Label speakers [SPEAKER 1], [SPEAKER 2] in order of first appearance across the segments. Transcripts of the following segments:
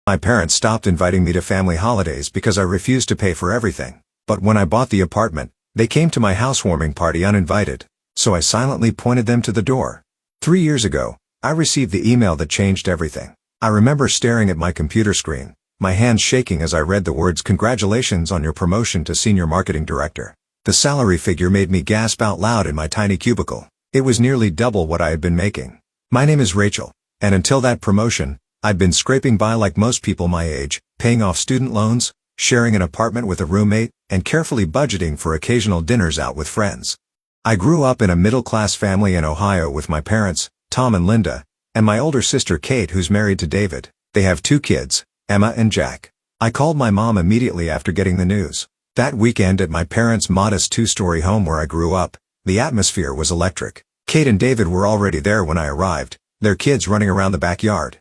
[SPEAKER 1] My parents stopped inviting me to family holidays because I refused to pay for everything. But when I bought the apartment, they came to my housewarming party uninvited. So I silently pointed them to the door. 3 years ago, I received the email that changed everything. I remember staring at my computer screen, my hands shaking as I read the words "Congratulations on your promotion to Senior Marketing Director." The salary figure made me gasp out loud in my tiny cubicle. It was nearly double what I had been making. My name is Rachel, and until that promotion, I'd been scraping by like most people my age, paying off student loans, sharing an apartment with a roommate, and carefully budgeting for occasional dinners out with friends. I grew up in a middle-class family in Ohio with my parents, Tom and Linda, and my older sister Kate, who's married to David. They have 2 kids, Emma and Jack. I called my mom immediately after getting the news. That weekend at my parents' modest 2-story home where I grew up, the atmosphere was electric. Kate and David were already there when I arrived, their kids running around the backyard.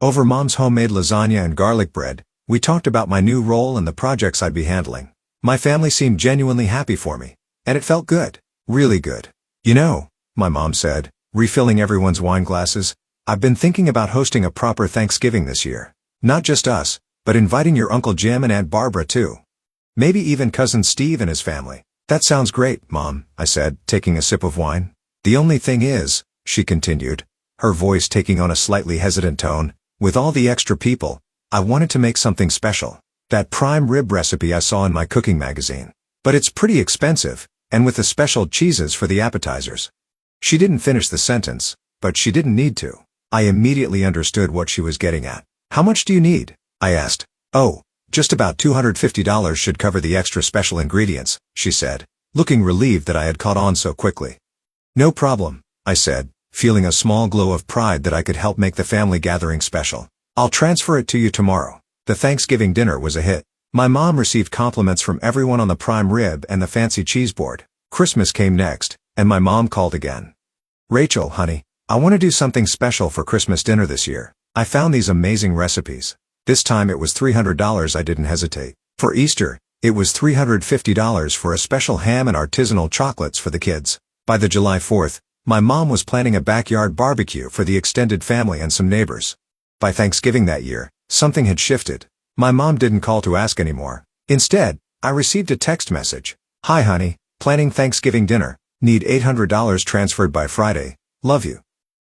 [SPEAKER 1] Over Mom's homemade lasagna and garlic bread, we talked about my new role and the projects I'd be handling. My family seemed genuinely happy for me, and it felt good. Really good. You know, my mom said, refilling everyone's wine glasses, I've been thinking about hosting a proper Thanksgiving this year. Not just us, but inviting your Uncle Jim and Aunt Barbara too. Maybe even Cousin Steve and his family. That sounds great, Mom, I said, taking a sip of wine. The only thing is, she continued, her voice taking on a slightly hesitant tone, with all the extra people, I wanted to make something special. That prime rib recipe I saw in my cooking magazine. But it's pretty expensive, and with the special cheeses for the appetizers. She didn't finish the sentence, but she didn't need to. I immediately understood what she was getting at. How much do you need? I asked. Oh, just about $250 should cover the extra special ingredients, she said, looking relieved that I had caught on so quickly. No problem, I said, feeling a small glow of pride that I could help make the family gathering special. I'll transfer it to you tomorrow. The Thanksgiving dinner was a hit. My mom received compliments from everyone on the prime rib and the fancy cheese board. Christmas came next, and my mom called again. Rachel, honey, I want to do something special for Christmas dinner this year. I found these amazing recipes. This time it was $300. I didn't hesitate. For Easter, it was $350 for a special ham and artisanal chocolates for the kids. By the July 4th, my mom was planning a backyard barbecue for the extended family and some neighbors. By Thanksgiving that year, something had shifted. My mom didn't call to ask anymore. Instead, I received a text message. Hi honey, planning Thanksgiving dinner. Need $800 transferred by Friday. Love you.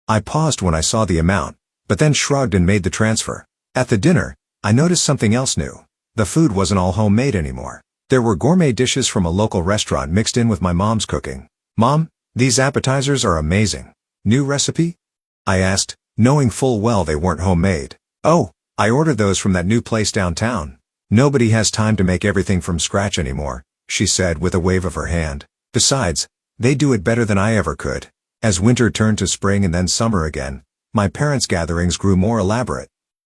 [SPEAKER 1] I paused when I saw the amount, but then shrugged and made the transfer. At the dinner, I noticed something else new. The food wasn't all homemade anymore. There were gourmet dishes from a local restaurant mixed in with my mom's cooking. Mom, these appetizers are amazing. New recipe? I asked, knowing full well they weren't homemade. Oh, I ordered those from that new place downtown. Nobody has time to make everything from scratch anymore, she said with a wave of her hand. Besides, they do it better than I ever could. As winter turned to spring and then summer again, my parents' gatherings grew more elaborate.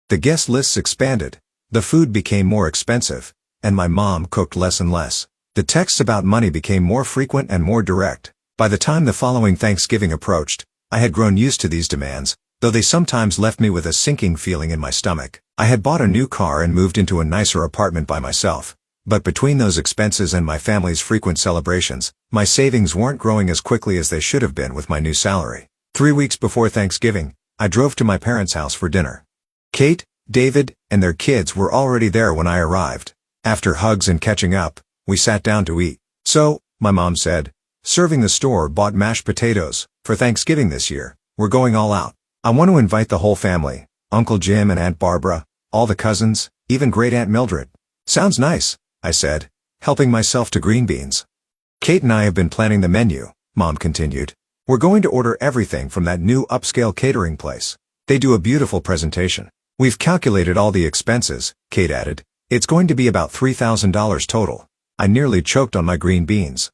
[SPEAKER 1] The guest lists expanded, the food became more expensive, and my mom cooked less and less. The texts about money became more frequent and more direct. By the time the following Thanksgiving approached, I had grown used to these demands, though they sometimes left me with a sinking feeling in my stomach. I had bought a new car and moved into a nicer apartment by myself. But between those expenses and my family's frequent celebrations, my savings weren't growing as quickly as they should have been with my new salary. 3 weeks before Thanksgiving, I drove to my parents' house for dinner. Kate, David, and their kids were already there when I arrived. After hugs and catching up, we sat down to eat. So, my mom said, serving the store-bought mashed potatoes, for Thanksgiving this year, we're going all out. I want to invite the whole family, Uncle Jim and Aunt Barbara, all the cousins, even Great Aunt Mildred. Sounds nice, I said, helping myself to green beans. Kate and I have been planning the menu, Mom continued. We're going to order everything from that new upscale catering place. They do a beautiful presentation. We've calculated all the expenses, Kate added. It's going to be about $3,000 total. I nearly choked on my green beans.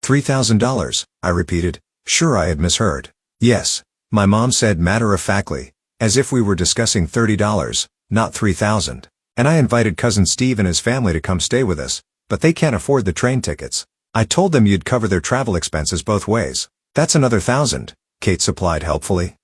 [SPEAKER 1] $3,000, I repeated, sure I had misheard. Yes, my mom said matter-of-factly, as if we were discussing $30, not $3,000. And I invited Cousin Steve and his family to come stay with us, but they can't afford the train tickets. I told them you'd cover their travel expenses both ways. That's another $1,000, Kate supplied helpfully.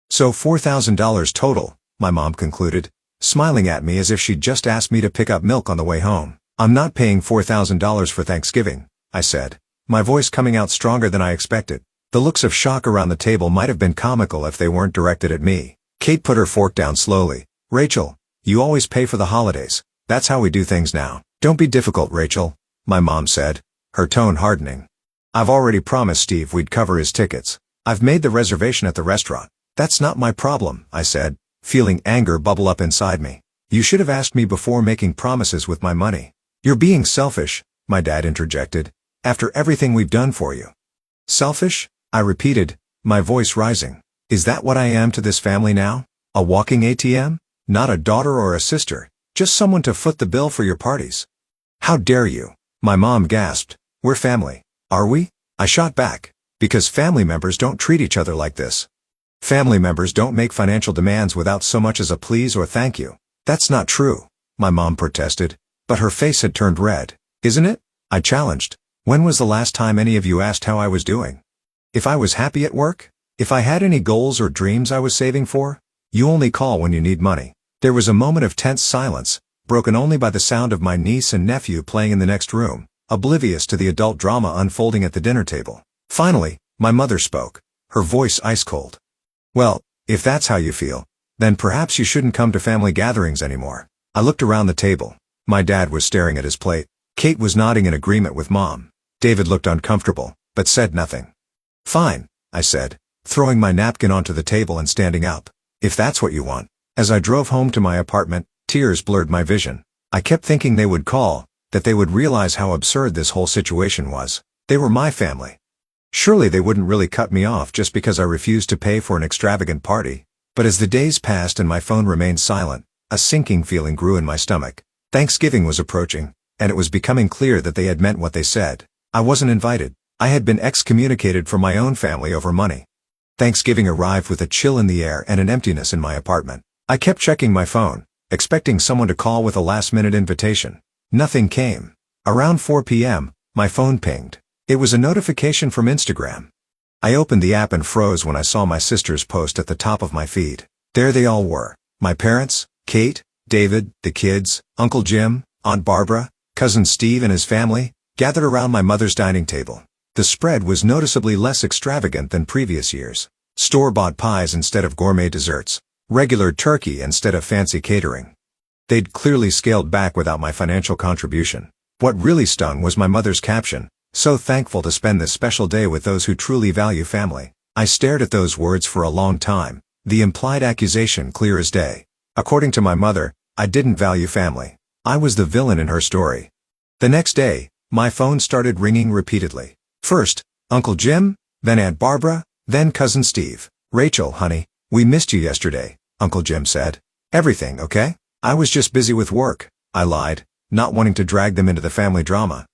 [SPEAKER 1] So $4,000 total, my mom concluded, smiling at me as if she'd just asked me to pick up milk on the way home. I'm not paying $4,000 for Thanksgiving, I said, my voice coming out stronger than I expected. The looks of shock around the table might have been comical if they weren't directed at me. Kate put her fork down slowly. Rachel, You always pay for the holidays. That's how we do things now. Don't be difficult, Rachel, my mom said, her tone hardening. I've already promised Steve we'd cover his tickets. I've made the reservation at the restaurant. That's not my problem, I said, feeling anger bubble up inside me. You should have asked me before making promises with my money. You're being selfish, my dad interjected, after everything we've done for you. Selfish? I repeated, my voice rising. Is that what I am to this family now? A walking ATM? Not a daughter or a sister, just someone to foot the bill for your parties. How dare you? My mom gasped. We're family. Are we? I shot back. Because family members don't treat each other like this. Family members don't make financial demands without so much as a please or thank you. That's not true, my mom protested, but her face had turned red. Isn't it? I challenged. When was the last time any of you asked how I was doing? If I was happy at work? If I had any goals or dreams I was saving for? You only call when you need money. There was a moment of tense silence, broken only by the sound of my niece and nephew playing in the next room, oblivious to the adult drama unfolding at the dinner table. Finally, my mother spoke, her voice ice-cold. Well, if that's how you feel, then perhaps you shouldn't come to family gatherings anymore. I looked around the table. My dad was staring at his plate. Kate was nodding in agreement with Mom. David looked uncomfortable, but said nothing. Fine, I said, throwing my napkin onto the table and standing up. If that's what you want. As I drove home to my apartment, tears blurred my vision. I kept thinking they would call, that they would realize how absurd this whole situation was. They were my family. Surely they wouldn't really cut me off just because I refused to pay for an extravagant party. But as the days passed and my phone remained silent, a sinking feeling grew in my stomach. Thanksgiving was approaching, and it was becoming clear that they had meant what they said. I wasn't invited. I had been excommunicated from my own family over money. Thanksgiving arrived with a chill in the air and an emptiness in my apartment. I kept checking my phone, expecting someone to call with a last-minute invitation. Nothing came. Around 4 p.m., my phone pinged. It was a notification from Instagram. I opened the app and froze when I saw my sister's post at the top of my feed. There they all were. My parents, Kate, David, the kids, Uncle Jim, Aunt Barbara, Cousin Steve and his family, gathered around my mother's dining table. The spread was noticeably less extravagant than previous years. Store-bought pies instead of gourmet desserts. Regular turkey instead of fancy catering. They'd clearly scaled back without my financial contribution. What really stung was my mother's caption, "So thankful to spend this special day with those who truly value family." I stared at those words for a long time, the implied accusation clear as day. According to my mother, I didn't value family. I was the villain in her story. The next day, my phone started ringing repeatedly. First, Uncle Jim, then Aunt Barbara, then Cousin Steve. "Rachel, honey, we missed you yesterday," Uncle Jim said. "Everything okay?" "I was just busy with work," I lied, not wanting to drag them into the family drama.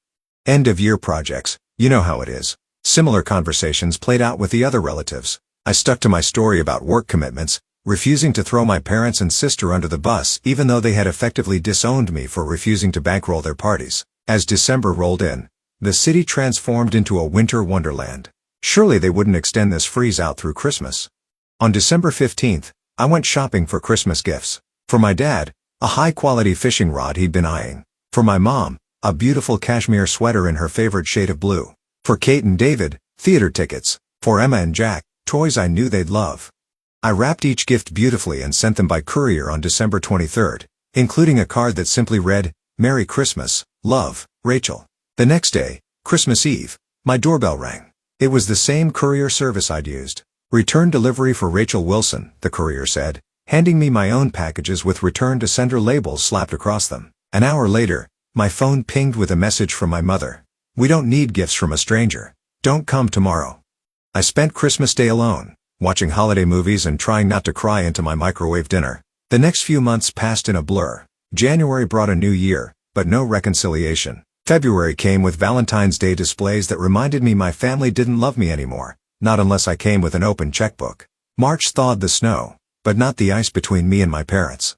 [SPEAKER 1] End-of-year projects, you know how it is. Similar conversations played out with the other relatives. I stuck to my story about work commitments, refusing to throw my parents and sister under the bus even though they had effectively disowned me for refusing to bankroll their parties. As December rolled in, the city transformed into a winter wonderland. Surely they wouldn't extend this freeze out through Christmas. On December 15th, I went shopping for Christmas gifts. For my dad, a high-quality fishing rod he'd been eyeing. For my mom, a beautiful cashmere sweater in her favorite shade of blue. For Kate and David, theater tickets. For Emma and Jack, toys I knew they'd love. I wrapped each gift beautifully and sent them by courier on December 23rd, including a card that simply read, "Merry Christmas, love, Rachel." The next day, Christmas Eve, my doorbell rang. It was the same courier service I'd used. "Return delivery for Rachel Wilson," the courier said, handing me my own packages with return to sender labels slapped across them. An hour later, my phone pinged with a message from my mother. "We don't need gifts from a stranger. Don't come tomorrow." I spent Christmas Day alone, watching holiday movies and trying not to cry into my microwave dinner. The next few months passed in a blur. January brought a new year, but no reconciliation. February came with Valentine's Day displays that reminded me my family didn't love me anymore, not unless I came with an open checkbook. March thawed the snow, but not the ice between me and my parents.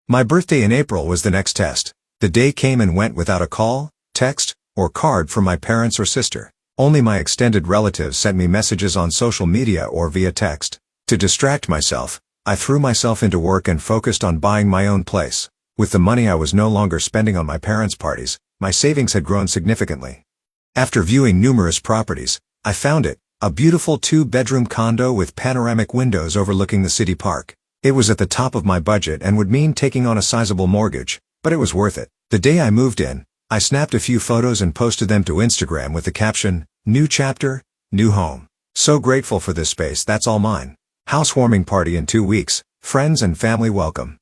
[SPEAKER 1] My birthday in April was the next test. The day came and went without a call, text, or card from my parents or sister. Only my extended relatives sent me messages on social media or via text. To distract myself, I threw myself into work and focused on buying my own place. With the money I was no longer spending on my parents' parties, my savings had grown significantly. After viewing numerous properties, I found it, a beautiful 2-bedroom condo with panoramic windows overlooking the city park. It was at the top of my budget and would mean taking on a sizable mortgage, but it was worth it. The day I moved in, I snapped a few photos and posted them to Instagram with the caption, "New chapter, new home. So grateful for this space, that's all mine. Housewarming party in 2 weeks, friends and family welcome."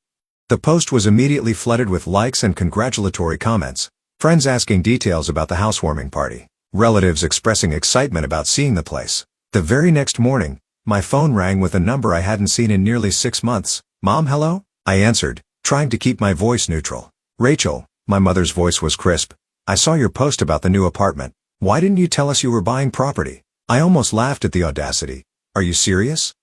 [SPEAKER 1] The post was immediately flooded with likes and congratulatory comments. Friends asking details about the housewarming party. Relatives expressing excitement about seeing the place. The very next morning, my phone rang with a number I hadn't seen in nearly 6 months. "Mom, hello?" I answered, trying to keep my voice neutral. "Rachel," my mother's voice was crisp. "I saw your post about the new apartment. Why didn't you tell us you were buying property?" I almost laughed at the audacity. "Are you serious?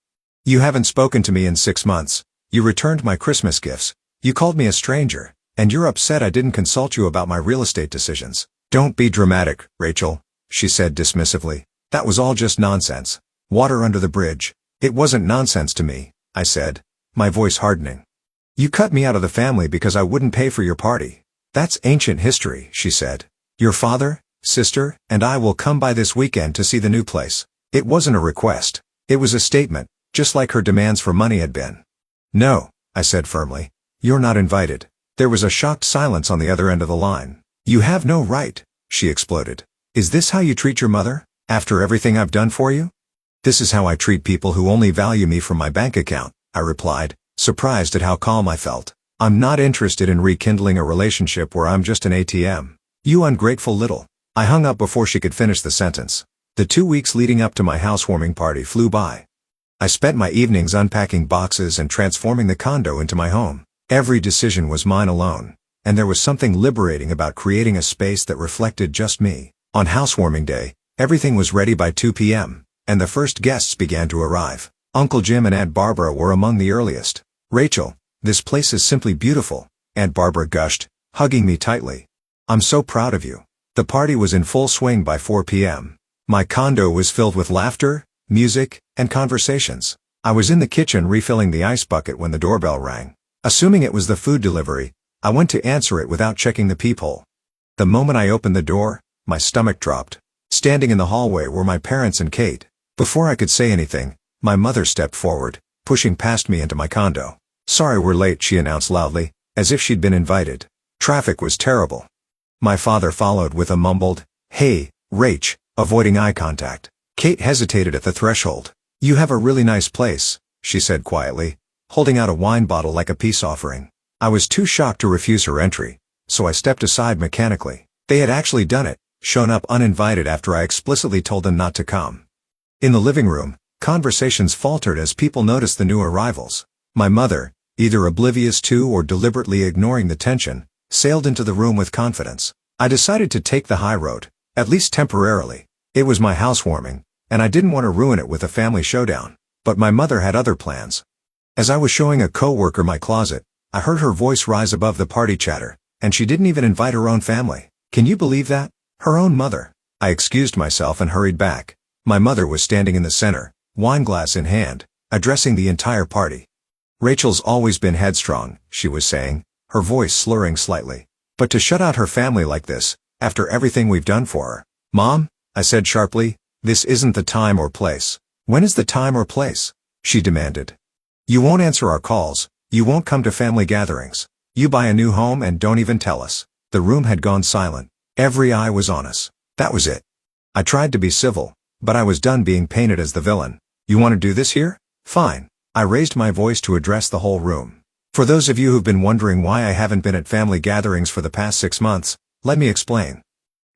[SPEAKER 1] You haven't spoken to me in 6 months. You returned my Christmas gifts. You called me a stranger, and you're upset I didn't consult you about my real estate decisions." "Don't be dramatic, Rachel," she said dismissively. "That was all just nonsense. Water under the bridge." "It wasn't nonsense to me," I said, my voice hardening. "You cut me out of the family because I wouldn't pay for your party. That's ancient history," she said. "Your father, sister, and I will come by this weekend to see the new place." It wasn't a request. It was a statement, just like her demands for money had been. "No," I said firmly. "You're not invited." There was a shocked silence on the other end of the line. "You have no right," she exploded. "Is this how you treat your mother, after everything I've done for you?" "This is how I treat people who only value me from my bank account," I replied, surprised at how calm I felt. "I'm not interested in rekindling a relationship where I'm just an ATM. You ungrateful little." I hung up before she could finish the sentence. The 2 weeks leading up to my housewarming party flew by. I spent my evenings unpacking boxes and transforming the condo into my home. Every decision was mine alone, and there was something liberating about creating a space that reflected just me. On housewarming day, everything was ready by 2 p.m., and the first guests began to arrive. Uncle Jim and Aunt Barbara were among the earliest. "Rachel, this place is simply beautiful," Aunt Barbara gushed, hugging me tightly. "I'm so proud of you." The party was in full swing by 4 p.m. My condo was filled with laughter, music, and conversations. I was in the kitchen refilling the ice bucket when the doorbell rang. Assuming it was the food delivery, I went to answer it without checking the peephole. The moment I opened the door, my stomach dropped. Standing in the hallway were my parents and Kate. Before I could say anything, my mother stepped forward, pushing past me into my condo. "Sorry we're late," she announced loudly, as if she'd been invited. Traffic was terrible. My father followed with a mumbled, "Hey, Rach," avoiding eye contact. Kate hesitated at the threshold. "You have a really nice place," she said quietly, holding out a wine bottle like a peace offering. I was too shocked to refuse her entry, so I stepped aside mechanically. They had actually done it, shown up uninvited after I explicitly told them not to come. In the living room, conversations faltered as people noticed the new arrivals. My mother, either oblivious to or deliberately ignoring the tension, sailed into the room with confidence. I decided to take the high road, at least temporarily. It was my housewarming, and I didn't want to ruin it with a family showdown. But my mother had other plans. As I was showing a coworker my closet, I heard her voice rise above the party chatter, and she didn't even invite her own family. Can you believe that? Her own mother. I excused myself and hurried back. My mother was standing in the center, wineglass in hand, addressing the entire party. "Rachel's always been headstrong," she was saying, her voice slurring slightly. "But to shut out her family like this, after everything we've done for her." "Mom," I said sharply, "this isn't the time or place." "When is the time or place?" she demanded. "You won't answer our calls, you won't come to family gatherings. You buy a new home and don't even tell us." The room had gone silent. Every eye was on us. That was it. I tried to be civil, but I was done being painted as the villain. "You want to do this here? Fine." I raised my voice to address the whole room. "For those of you who've been wondering why I haven't been at family gatherings for the past 6 months, let me explain."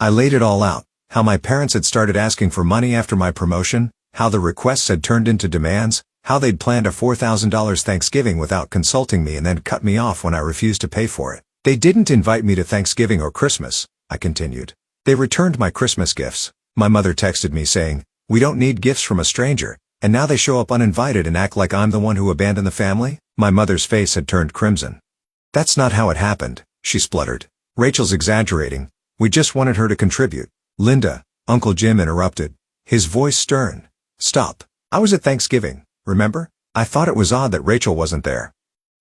[SPEAKER 1] I laid it all out, how my parents had started asking for money after my promotion, how the requests had turned into demands, how they'd planned a $4,000 Thanksgiving without consulting me and then cut me off when I refused to pay for it. "They didn't invite me to Thanksgiving or Christmas," I continued. "They returned my Christmas gifts." My mother texted me saying, "We don't need gifts from a stranger, and now they show up uninvited and act like I'm the one who abandoned the family?" My mother's face had turned crimson. "That's not how it happened," she spluttered. "Rachel's exaggerating. We just wanted her to contribute." "Linda," Uncle Jim interrupted, his voice stern. "Stop. I was at Thanksgiving, remember? I thought it was odd that Rachel wasn't there.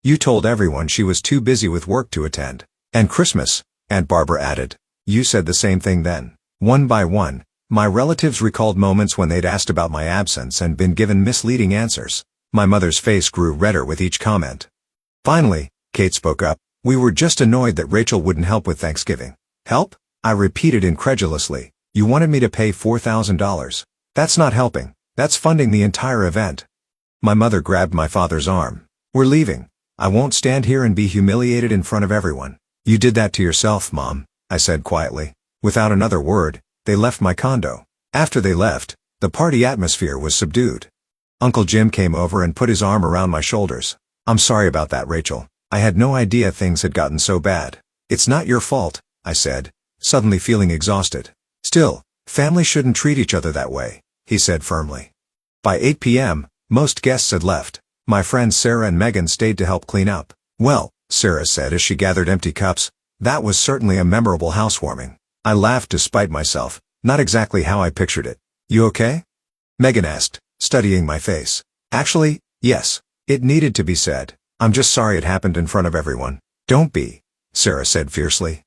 [SPEAKER 1] You told everyone she was too busy with work to attend. And Christmas," Aunt Barbara added. "You said the same thing then." One by one, my relatives recalled moments when they'd asked about my absence and been given misleading answers. My mother's face grew redder with each comment. Finally, Kate spoke up. We were just annoyed that Rachel wouldn't help with Thanksgiving. Help? I repeated incredulously. You wanted me to pay $4,000. That's not helping. That's funding the entire event. My mother grabbed my father's arm. We're leaving. I won't stand here and be humiliated in front of everyone. You did that to yourself, Mom, I said quietly. Without another word, they left my condo. After they left, the party atmosphere was subdued. Uncle Jim came over and put his arm around my shoulders. I'm sorry about that, Rachel. I had no idea things had gotten so bad. It's not your fault, I said, suddenly feeling exhausted. Still, family shouldn't treat each other that way, he said firmly. By 8 p.m., most guests had left. My friends Sarah and Megan stayed to help clean up. Well, Sarah said as she gathered empty cups, that was certainly a memorable housewarming. I laughed despite myself, not exactly how I pictured it. You okay? Megan asked, studying my face. Actually, yes. It needed to be said. I'm just sorry it happened in front of everyone. Don't be, Sarah said fiercely.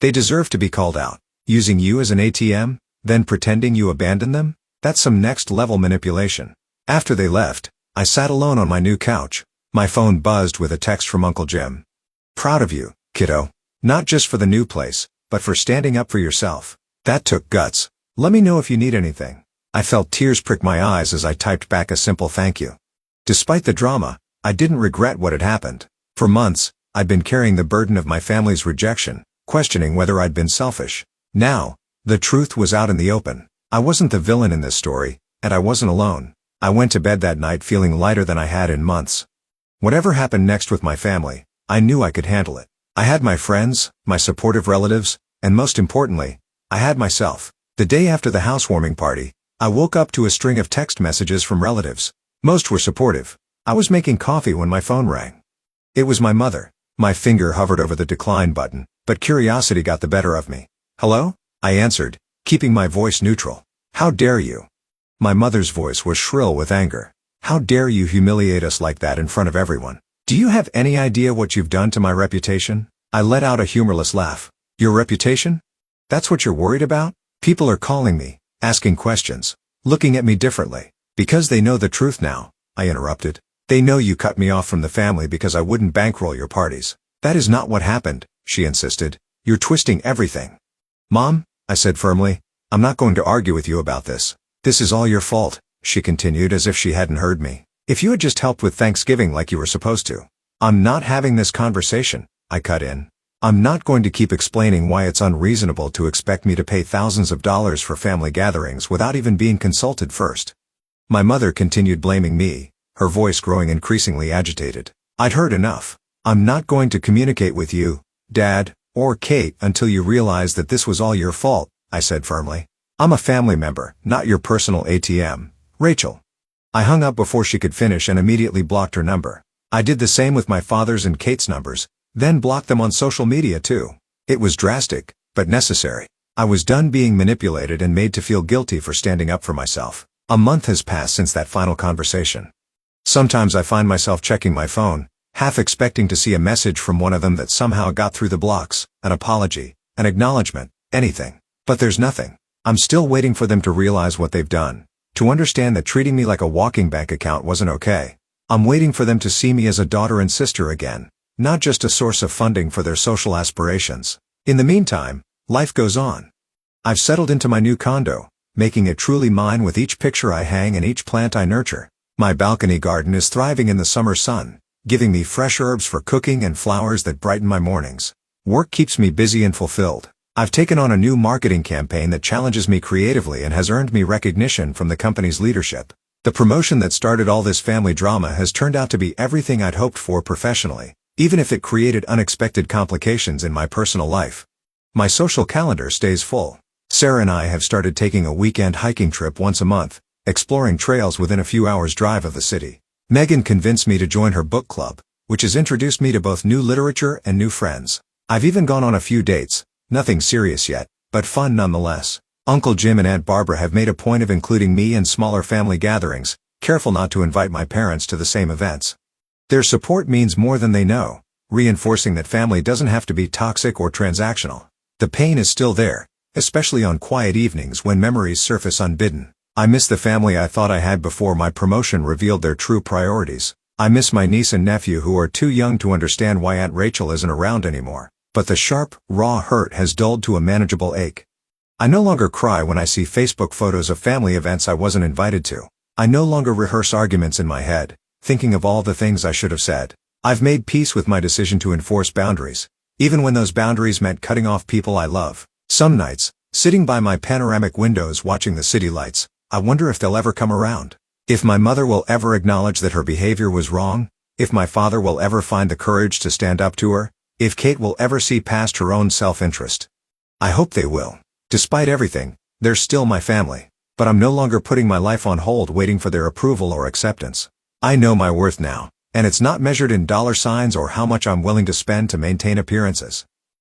[SPEAKER 1] They deserve to be called out. Using you as an ATM, then pretending you abandoned them? That's some next-level manipulation. After they left, I sat alone on my new couch. My phone buzzed with a text from Uncle Jim. Proud of you, kiddo. Not just for the new place, but for standing up for yourself. That took guts. Let me know if you need anything. I felt tears prick my eyes as I typed back a simple thank you. Despite the drama, I didn't regret what had happened. For months, I'd been carrying the burden of my family's rejection, questioning whether I'd been selfish. Now, the truth was out in the open. I wasn't the villain in this story, and I wasn't alone. I went to bed that night feeling lighter than I had in months. Whatever happened next with my family, I knew I could handle it. I had my friends, my supportive relatives, and most importantly, I had myself. The day after the housewarming party, I woke up to a string of text messages from relatives. Most were supportive. I was making coffee when my phone rang. It was my mother. My finger hovered over the decline button, but curiosity got the better of me. Hello? I answered, keeping my voice neutral. How dare you? My mother's voice was shrill with anger. How dare you humiliate us like that in front of everyone? Do you have any idea what you've done to my reputation? I let out a humorless laugh. Your reputation? That's what you're worried about? People are calling me, asking questions, looking at me differently. Because they know the truth now, I interrupted. They know you cut me off from the family because I wouldn't bankroll your parties. That is not what happened, she insisted. You're twisting everything. Mom, I said firmly, I'm not going to argue with you about this. This is all your fault, she continued as if she hadn't heard me. If you had just helped with Thanksgiving like you were supposed to. I'm not having this conversation, I cut in. I'm not going to keep explaining why it's unreasonable to expect me to pay thousands of dollars for family gatherings without even being consulted first. My mother continued blaming me, her voice growing increasingly agitated. I'd heard enough. I'm not going to communicate with you, Dad, or Kate until you realize that this was all your fault, I said firmly. I'm a family member, not your personal ATM, Rachel. I hung up before she could finish and immediately blocked her number. I did the same with my father's and Kate's numbers, then blocked them on social media too. It was drastic, but necessary. I was done being manipulated and made to feel guilty for standing up for myself. A month has passed since that final conversation. Sometimes I find myself checking my phone, half expecting to see a message from one of them that somehow got through the blocks, an apology, an acknowledgement, anything. But there's nothing. I'm still waiting for them to realize what they've done, to understand that treating me like a walking bank account wasn't okay. I'm waiting for them to see me as a daughter and sister again, not just a source of funding for their social aspirations. In the meantime, life goes on. I've settled into my new condo, making it truly mine with each picture I hang and each plant I nurture. My balcony garden is thriving in the summer sun, giving me fresh herbs for cooking and flowers that brighten my mornings. Work keeps me busy and fulfilled. I've taken on a new marketing campaign that challenges me creatively and has earned me recognition from the company's leadership. The promotion that started all this family drama has turned out to be everything I'd hoped for professionally, even if it created unexpected complications in my personal life. My social calendar stays full. Sarah and I have started taking a weekend hiking trip once a month, exploring trails within a few hours' drive of the city. Megan convinced me to join her book club, which has introduced me to both new literature and new friends. I've even gone on a few dates, nothing serious yet, but fun nonetheless. Uncle Jim and Aunt Barbara have made a point of including me in smaller family gatherings, careful not to invite my parents to the same events. Their support means more than they know, reinforcing that family doesn't have to be toxic or transactional. The pain is still there, especially on quiet evenings when memories surface unbidden. I miss the family I thought I had before my promotion revealed their true priorities. I miss my niece and nephew who are too young to understand why Aunt Rachel isn't around anymore. But the sharp, raw hurt has dulled to a manageable ache. I no longer cry when I see Facebook photos of family events I wasn't invited to. I no longer rehearse arguments in my head, thinking of all the things I should have said. I've made peace with my decision to enforce boundaries, even when those boundaries meant cutting off people I love. Some nights, sitting by my panoramic windows watching the city lights, I wonder if they'll ever come around. If my mother will ever acknowledge that her behavior was wrong, if my father will ever find the courage to stand up to her, if Kate will ever see past her own self-interest. I hope they will. Despite everything, they're still my family, but I'm no longer putting my life on hold waiting for their approval or acceptance. I know my worth now, and it's not measured in dollar signs or how much I'm willing to spend to maintain appearances.